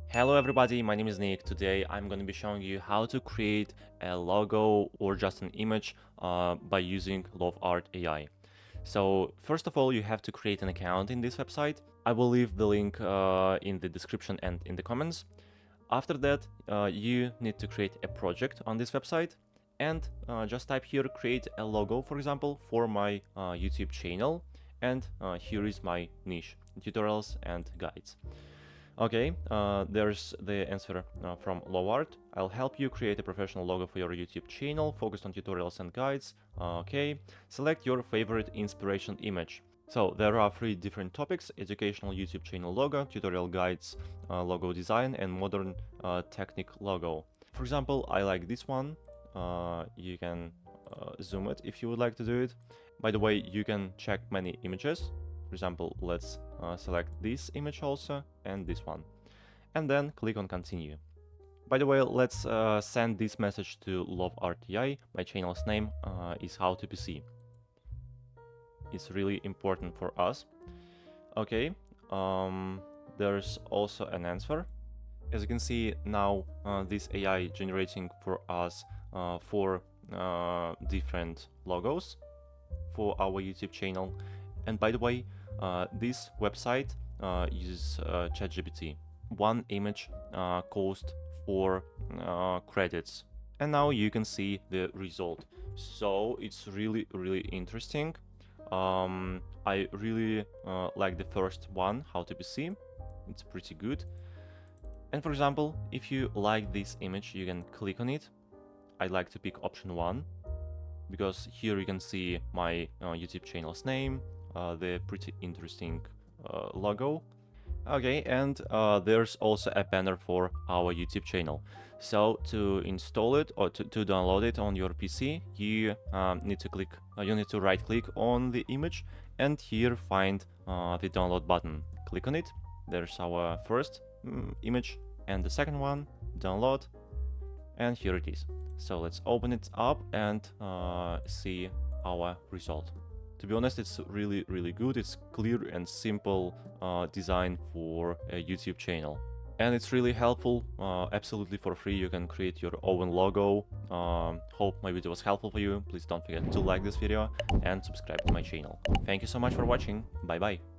Hello everybody, my name is Nick. Today I'm going to be showing you how to create a logo or just an image by using Lovart AI. So first of all, you have to create an account in this website. I will leave the link in the description and in the comments. After that, you need to create a project on this website and just type here create a logo, for example, for my YouTube channel. And here is my niche, tutorials and guides. Okay, there's the answer from Lovart. I'll help you create a professional logo for your YouTube channel focused on tutorials and guides. Okay, select your favorite inspiration image. So there are 3 different topics: educational YouTube channel logo, tutorial guides, logo design, and modern technic logo. For example, I like this one. You can zoom it if you would like to do it. By the way, you can check many images. For example, let's select this image also and this one, and then click on continue. By the way, let's send this message to Lovart AI. My channel's name is How to PC. It's really important for us. Okay, there's also an answer. As you can see now, this AI generating for us 4 different logos for our YouTube channel. And by the way, this website uses ChatGPT. One image cost 4 credits. And now you can see the result. So it's really interesting. I really like the first one, How to PC. It's pretty good. And for example, if you like this image, you can click on it. I like to pick option 1 because here you can see my YouTube channel's name, the pretty interesting logo. Okay, and there's also a banner for our YouTube channel. So to install it or to download it on your PC, you need to right click on the image and here find the download button. Click on it. There's our first image and the second one, download, and here it is. So let's open it up and see our result. To be honest, it's really good. It's clear and simple design for a YouTube channel. And it's really helpful, absolutely for free. You can create your own logo. Hope my video was helpful for you. Please don't forget to like this video and subscribe to my channel. Thank you so much for watching. Bye bye.